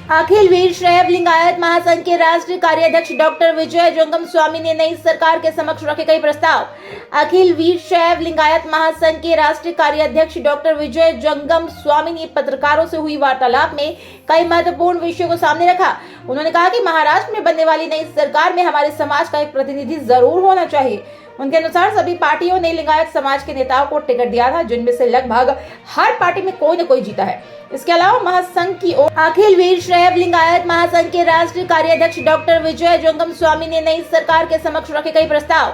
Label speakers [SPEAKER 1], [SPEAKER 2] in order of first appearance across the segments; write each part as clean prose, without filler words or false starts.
[SPEAKER 1] अखिल वीर शैव लिंगायत महासंघ के राष्ट्रीय कार्याध्यक्ष डॉक्टर विजय जंगम स्वामी ने नई सरकार के समक्ष रखे कई प्रस्ताव। अखिल वीर शैव लिंगायत महासंघ के राष्ट्रीय कार्याध्यक्ष डॉक्टर विजय जंगम स्वामी ने पत्रकारों से हुई वार्तालाप में कई महत्वपूर्ण विषयों को सामने रखा। उन्होंने कहा कि महाराष्ट्र में बनने वाली नई सरकार में हमारे समाज का एक प्रतिनिधि जरूर होना चाहिए। उनके अनुसार सभी पार्टियों ने लिंगायत समाज के नेताओं को टिकट दिया था, जिनमें से लगभग हर पार्टी में कोई न कोई जीता है। इसके अलावा महासंघ की ओर अखिल वीर शैव लिंगायत महासंघ के राष्ट्रीय कार्याध्यक्ष डॉक्टर विजय जंगम स्वामी ने नई सरकार के समक्ष रखे कई प्रस्ताव।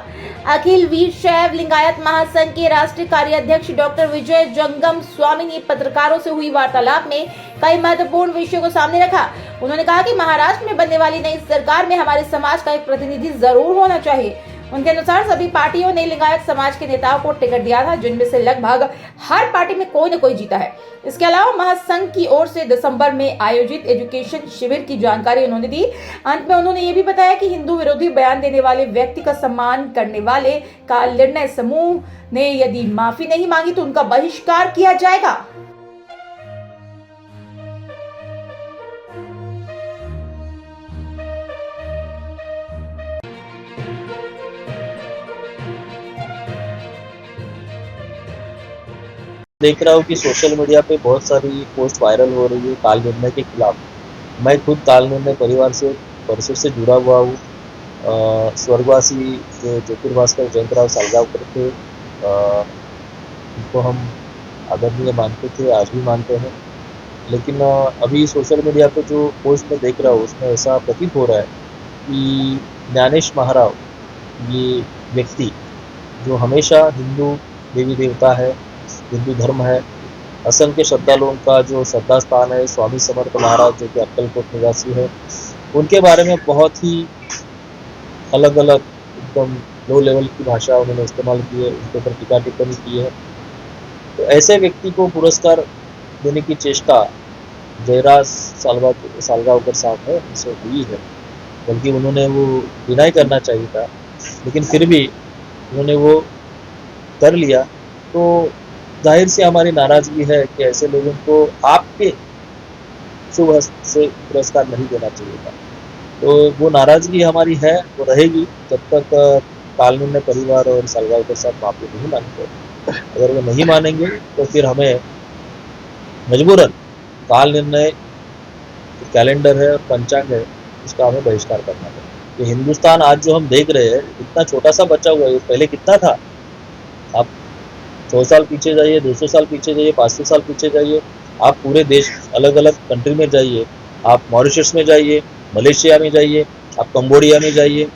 [SPEAKER 1] अखिल वीर शैव लिंगायत महासंघ के राष्ट्रीय कार्याध्यक्ष डॉक्टर विजय जंगम स्वामी ने पत्रकारों से हुई वार्तालाप में कई महत्वपूर्ण विषयों को सामने रखा। उन्होंने कहा कि महाराष्ट्र में बनने वाली नई सरकार में हमारे समाज का एक प्रतिनिधि जरूर होना चाहिए। उनके अनुसार सभी पार्टियों ने लिंगायत समाज के नेताओं को टिकट दिया था, जिनमें से लगभग हर पार्टी में कोई न कोई जीता है। इसके अलावा महासंघ की ओर से दिसंबर में आयोजित एजुकेशन शिविर की जानकारी उन्होंने दी। अंत में उन्होंने ये भी बताया कि हिंदू विरोधी बयान देने वाले व्यक्ति का सम्मान करने वाले का निर्णय समूह ने यदि माफी नहीं मांगी तो उनका बहिष्कार किया जाएगा।
[SPEAKER 2] देख रहा हूँ कि सोशल मीडिया पे बहुत सारी पोस्ट वायरल हो रही है काल निर्णय के खिलाफ। मैं खुद काल निर्णय परिवार से वर्षों से जुड़ा हुआ हूँ। स्वर्गवासी जो ज्योतिर्भास्कर जयंतराव सालगावकर थे, उनको हम आदरणीय मानते थे, आज भी मानते हैं। लेकिन अभी सोशल मीडिया पे जो पोस्ट मैं देख रहा हूँ उसमें ऐसा प्रतीत हो रहा है कि ज्ञानेश महाराव, ये व्यक्ति जो हमेशा हिंदू देवी देवता है, हिंदू धर्म है, असंख्य श्रद्धालुओं का जो श्रद्धा स्थान है, स्वामी समर्थ महाराज जो कि अक्कलकोट निवासी है, उनके बारे में बहुत ही अलग अलग एकदम लो लेवल की भाषा उन्होंने इस्तेमाल की है, उनके ऊपर टीका टिप्पणी की है। तो ऐसे व्यक्ति को पुरस्कार देने की चेष्टा जयराज सालगावकर साहब है उनसे हुई है, बल्कि उन्होंने वो डिनाई करना चाहिए था, लेकिन फिर भी उन्होंने वो कर लिया। तो जाहिर से हमारी नाराजगी है कि ऐसे लोगों को आपके शुभ हस्त से पुरस्कार नहीं देना चाहिए था। तो वो नाराजगी हमारी है, वो रहेगी जब तक काल निर्णय परिवार और सालगावकर साहब माफी नहीं मानते। अगर वो नहीं मानेंगे तो फिर हमें मजबूरन काल निर्णय कैलेंडर है और पंचांग है, उसका हमें बहिष्कार करना पड़ेगा। ये हिंदुस्तान आज जो हम देख रहे हैं इतना छोटा सा बचा हुआ है, पहले कितना था? आप 100 साल पीछे जाइए, 200 साल पीछे जाइए, 500 साल पीछे जाइए, आप पूरे देश अलग अलग कंट्री में जाइए, आप मॉरिशस में जाइए, मलेशिया में जाइए, आप कंबोडिया में जाइए,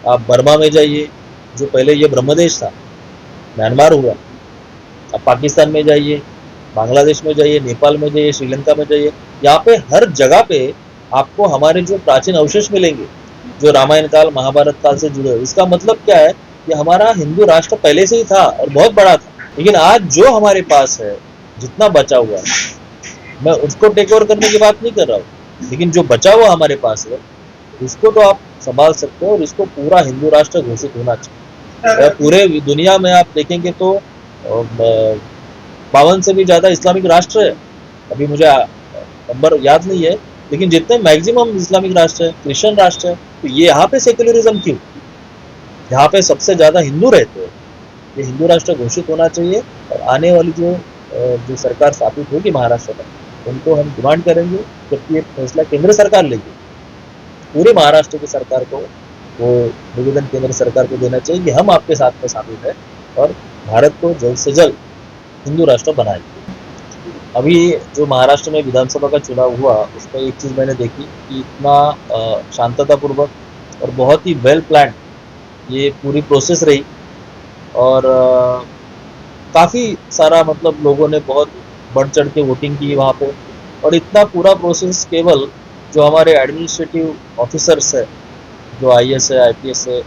[SPEAKER 2] आप बर्मा में जाइए, जो पहले ये ब्रह्मदेश था, म्यांमार हुआ, आप पाकिस्तान में जाइए, बांग्लादेश में जाइए, नेपाल में जाइए, श्रीलंका में जाइए, यहाँ पे हर जगह पे आपको हमारे जो प्राचीन अवशेष मिलेंगे जो रामायण काल महाभारत काल से जुड़े। इसका मतलब क्या है कि हमारा हिंदू राष्ट्र पहले से ही था और बहुत बड़ा था, लेकिन आज जो हमारे पास है, जितना बचा हुआ है, मैं उसको टेक ओवर करने की बात नहीं कर रहा हूँ, लेकिन जो बचा हुआ हमारे पास है उसको तो आप संभाल सकते हो और इसको पूरा हिंदू राष्ट्र घोषित होना चाहिए। पूरे दुनिया में आप देखेंगे तो 52 से भी ज्यादा इस्लामिक राष्ट्र है, अभी मुझे नंबर याद नहीं है, लेकिन जितने मैक्सिमम इस्लामिक राष्ट्र है, क्रिश्चियन राष्ट्र है, तो ये यहाँ पे सेक्युलरिज्म क्यों? यहाँ पे सबसे ज्यादा हिंदू रहते हैं। ये हिंदू राष्ट्र घोषित होना चाहिए और आने वाली जो सरकार स्थापित होगी महाराष्ट्र में, उनको हम डिमांड करेंगे, जबकि ये फैसला केंद्र सरकार लेगी, पूरे महाराष्ट्र की सरकार को वो निवेदन केंद्र सरकार को देना चाहिए कि हम आपके साथ में शामिल है और भारत को जल्द से जल्द हिंदू राष्ट्र बनाएंगे। अभी जो महाराष्ट्र में विधानसभा का चुनाव हुआ उसमें एक चीज़ मैंने देखी कि इतना शांततापूर्वक और बहुत ही वेल प्लान ये पूरी प्रोसेस रही और काफ़ी सारा मतलब लोगों ने बहुत बढ़ चढ़ के वोटिंग की वहाँ पे, और इतना पूरा प्रोसेस केवल जो हमारे एडमिनिस्ट्रेटिव ऑफिसर्स है, जो IAS है, IPS है,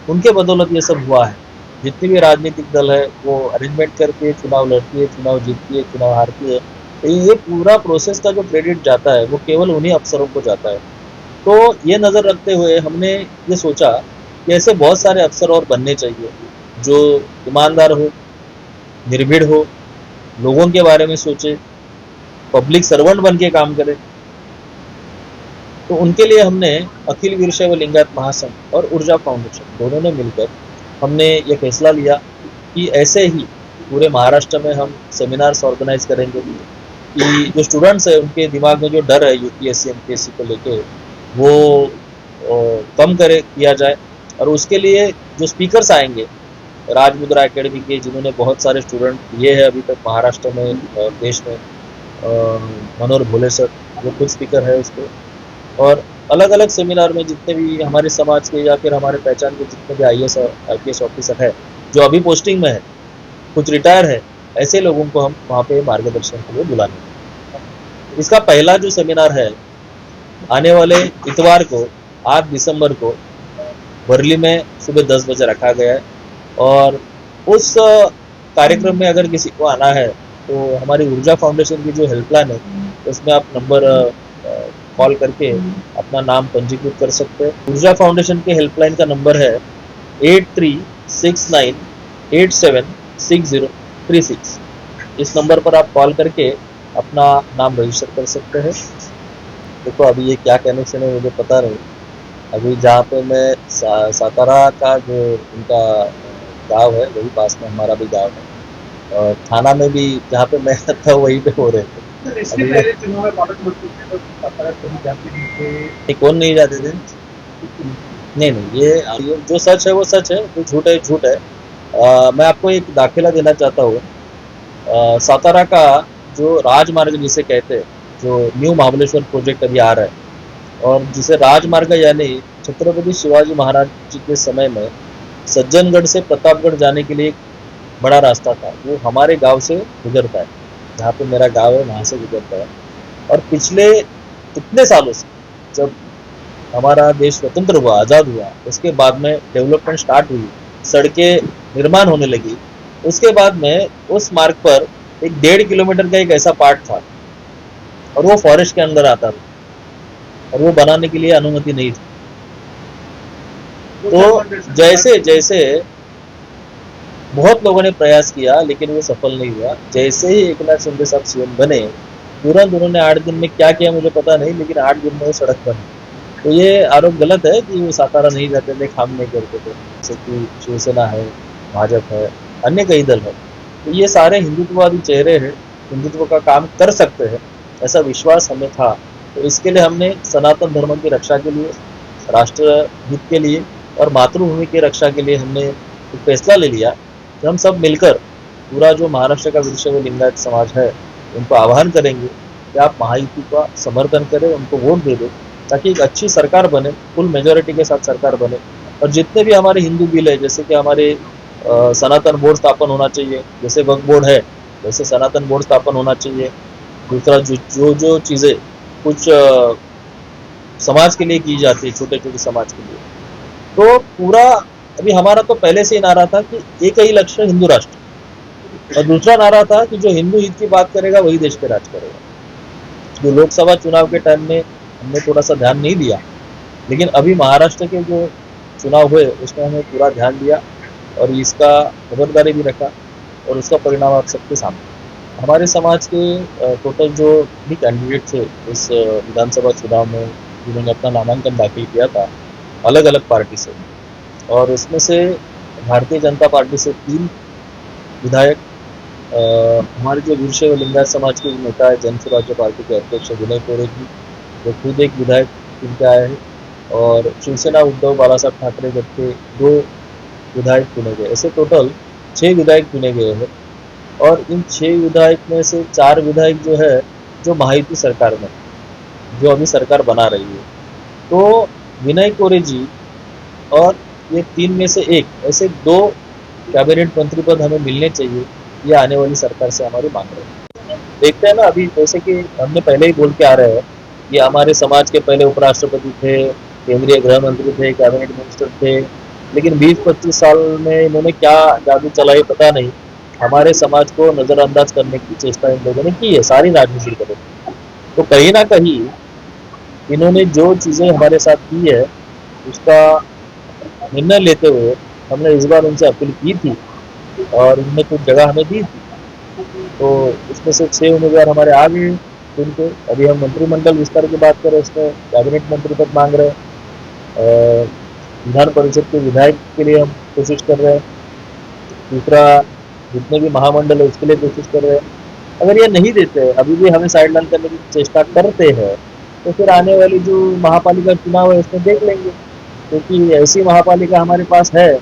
[SPEAKER 2] उनके बदौलत ये सब हुआ है। जितनी भी राजनीतिक दल है वो अरेंजमेंट करके चुनाव लड़ती है, चुनाव जीतती है, चुनाव हारती है, तो ये पूरा प्रोसेस का जो क्रेडिट जाता है वो केवल उन्हीं अफसरों को जाता है। तो ये नज़र रखते हुए हमने ये सोचा कि ऐसे बहुत सारे अफसर और बनने चाहिए जो ईमानदार हो, निर्भीड़ हो, लोगों के बारे में सोचे, पब्लिक सर्वेंट बन के काम करे। तो उनके लिए हमने अखिल वीरशैव लिंगायत महासंघ और ऊर्जा फाउंडेशन दोनों ने मिलकर हमने ये फैसला लिया कि ऐसे ही पूरे महाराष्ट्र में हम सेमिनार्स ऑर्गेनाइज करेंगे कि जो स्टूडेंट्स है उनके दिमाग में जो डर है यूपीएससी एमपीएससी को लेके वो कम किया जाए। और उसके लिए जो स्पीकर्स आएंगे राजमुद्रा एकेडमी के, जिन्होंने बहुत सारे स्टूडेंट लिए हैं अभी तक महाराष्ट्र में और देश में, मनोहर भोले सर जो खुद स्पीकर है उसके, और अलग अलग सेमिनार में जितने भी हमारे समाज के या फिर हमारे पहचान के जितने भी आईएएस और आईपीएस ऑफिसर है जो अभी पोस्टिंग में है, कुछ रिटायर है, ऐसे लोगों को हम वहाँ पे मार्गदर्शन के लिए बुलाएंगे। इसका पहला जो सेमिनार है आने वाले इतवार को 8 दिसंबर को वर्ली में सुबह 10 बजे रखा गया है। और उस कार्यक्रम में अगर किसी को आना है तो हमारी ऊर्जा फाउंडेशन की जो हेल्पलाइन है उसमें आप नंबर कॉल करके अपना नाम पंजीकृत कर सकते हैं। ऊर्जा फाउंडेशन के हेल्पलाइन का नंबर है 8369876036। इस नंबर पर आप कॉल करके अपना नाम रजिस्टर कर सकते हैं। देखो अभी ये क्या कनेक्शन है मुझे पता नहीं। अभी जहाँ पे मैं सातारा का जो उनका गांव है वही पास में हमारा भी गांव है, और थाना में भी जहाँ पे मैं था वहीं पे हो रहे थे।
[SPEAKER 3] इसके पहले चुनाव में भारत में तो सातारा कहीं जाते नहीं थे।
[SPEAKER 2] कौन नहीं जाते थे? नहीं, ये जो सच है वो सच है, जो झूठ है झूठ है। मैं आपको एक दाखिला देना चाहता हूँ। सातारा का जो राजमार्ग जिसे कहते हैं, जो न्यू महाबलेश्वर प्रोजेक्ट अभी आ रहा है, और जिसे राजमार्ग यानी छत्रपति शिवाजी महाराज जी के समय में सज्जनगढ़ से प्रतापगढ़ जाने के लिए एक बड़ा रास्ता था, वो हमारे गांव से गुजरता है। जहाँ पे मेरा गांव है वहाँ से गुजरता है। और पिछले इतने सालों से जब हमारा देश स्वतंत्र हुआ, आज़ाद हुआ, उसके बाद में डेवलपमेंट स्टार्ट हुई, सड़कें निर्माण होने लगी, उसके बाद में उस मार्ग पर एक 1.5 किलोमीटर का एक ऐसा पार्ट था और वो फॉरेस्ट के अंदर आता था और वो बनाने के लिए अनुमति नहीं थी। तो जैसे जैसे बहुत लोगों ने प्रयास किया लेकिन वो सफल नहीं हुआ। जैसे ही एकनाथ शिंदे साहब सीएम बने, तुरंत उन्होंने 8 दिन में क्या किया मुझे पता नहीं, लेकिन 8 दिन में वो सड़क बनी। तो ये आरोप गलत है कि वो सातारा नहीं जाते थे, काम नहीं करते थे, जैसे कि शिवसेना है, भाजपा है, अन्य कई दल है। तो ये सारे हिंदुत्ववादी चेहरे हैं, हिंदुत्व का काम कर सकते हैं, ऐसा विश्वास हमें था। तो इसके लिए हमने सनातन धर्म की रक्षा के लिए, राष्ट्र हित के लिए और मातृभूमि की रक्षा के लिए हमने एक फैसला ले लिया कि हम सब मिलकर पूरा जो महाराष्ट्र का वीरशैव लिंगायत समाज है उनको आह्वान करेंगे कि आप महायुति का समर्थन करें, उनको वोट दे दो, ताकि एक अच्छी सरकार बने, फुल मेजोरिटी के साथ सरकार बने। और जितने भी हमारे हिंदू बिल है, जैसे कि हमारे सनातन बोर्ड स्थापन होना चाहिए, जैसे वक्फ बोर्ड है वैसे सनातन बोर्ड स्थापन होना चाहिए। दूसरा जो चीज़ें कुछ समाज के लिए की जाती है, छोटे छोटे समाज के लिए, तो पूरा अभी हमारा तो पहले से ही नारा था कि एक ही लक्ष्य हिंदू राष्ट्र, और दूसरा नारा था कि जो हिंदू हित की बात करेगा वही देश पे राज करेगा। जो लोकसभा चुनाव के टाइम में हमने थोड़ा सा ध्यान नहीं दिया, लेकिन अभी महाराष्ट्र के जो चुनाव हुए उसमें हमने पूरा ध्यान दिया और इसका खबरदारी भी रखा, और उसका परिणाम आप सबके सामने। हमारे समाज के टोटल जो भी कैंडिडेट थे इस विधानसभा चुनाव में, जिन्होंने अपना नामांकन दाखिल किया था अलग अलग पार्टी से, और उसमें से भारतीय जनता पार्टी से 3 विधायक, हमारे जो वीरशैव लिंगायत समाज के नेता है, जन स्वराज्य पार्टी के अध्यक्ष विनय कोरे जी, जो खुद एक विधायक चुन के आए हैं, और शिवसेना उद्धव बाला साहब ठाकरे गट के 2 विधायक चुने गए। ऐसे टोटल 6 विधायक चुने गए हैं। और इन 6 विधायक में से 4 विधायक जो है जो महायुति सरकार में, जो अभी सरकार बना रही है, तो विनय कोरे जी और ये 3 में से 1, ऐसे 2 कैबिनेट मंत्री पद हमें मिलने चाहिए, ये आने वाली सरकार से हमारी मांग रही है। देखते हैं ना, अभी जैसे कि हमने पहले ही बोल के आ रहे हैं, ये हमारे समाज के पहले उपराष्ट्रपति थे, केंद्रीय गृह मंत्री थे, कैबिनेट मिनिस्टर थे, लेकिन 20-25 साल में इन्होंने क्या जादू चलाई पता नहीं, हमारे समाज को नज़रअंदाज करने की चेष्टा इन लोगों ने की है, सारी राजनीतिक दलों। तो कहीं ना कहीं इन्होंने जो चीज़ें हमारे साथ की है उसका निर्णय लेते हुए हमने इस बार उनसे अपील की थी और उन्होंने कुछ जगह हमें दी थी। तो इसमें से 6 उम्मीदवार हमारे आ गए, चुन के। अभी हम मंत्रिमंडल विस्तार की बात करें, उसमें कैबिनेट मंत्री पद मांग रहे हैं। विधान परिषद के विधायक के लिए हम कोशिश कर रहे हैं। दूसरा, जितने भी महामंडल है उसके लिए कोशिश कर रहे हैं। अगर ये नहीं देते हैं, अभी भी हमें साइडलाइन करने की चेष्टा करते हैं, तो फिर आने वाली जो महापालिका चुनाव है उसमें देख लेंगे, क्योंकि ऐसी महापालिका हमारे पास है,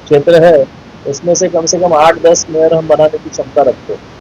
[SPEAKER 2] क्षेत्र है, उसमें से कम 8-10 मेयर हम बनाने की क्षमता रखते हैं।